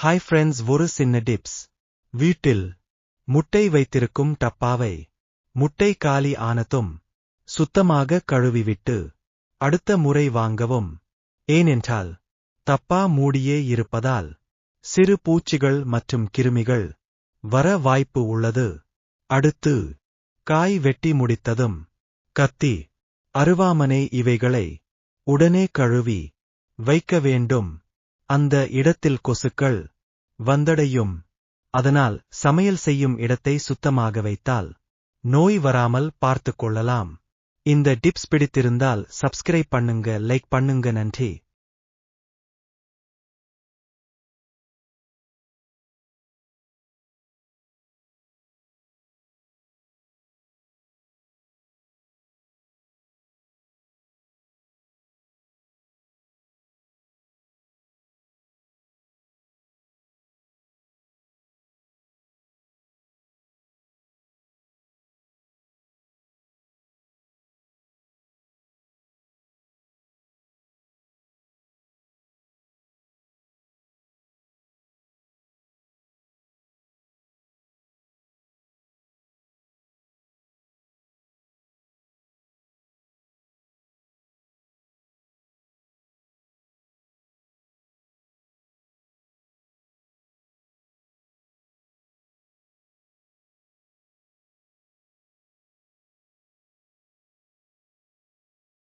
Hi friends, ஒரு சின்ன tips. வீட்டில் முட்டை வைத்திருக்கும் டப்பாவை முட்டை காலி ஆனதும் சுத்தமாக கழுவிவிட்டு அடுத்த முறை வாங்கவும். ஏனென்றால் டப்பா மூடியே இருப்பதால் சிறு பூச்சிகள் மற்றும் கிருமிகள் வர வாய்ப்பு உள்ளது. அடுத்து காய் வெட்டி முடித்ததும் கத்தி, அருவாமனை இவைகளை உடனே கழுவி வைக்க வேண்டும். அந்த இடத்தில் கொசுக்கள் வந்தடையும். அதனால் சமையல் செய்யும் இடத்தை சுத்தமாக வைத்தால் நோய் வராமல் பார்த்துக் கொள்ளலாம். இந்த டிப்ஸ் பிடித்திருந்தால் சப்ஸ்கிரைப் பண்ணுங்க, லைக் பண்ணுங்க. நன்றி.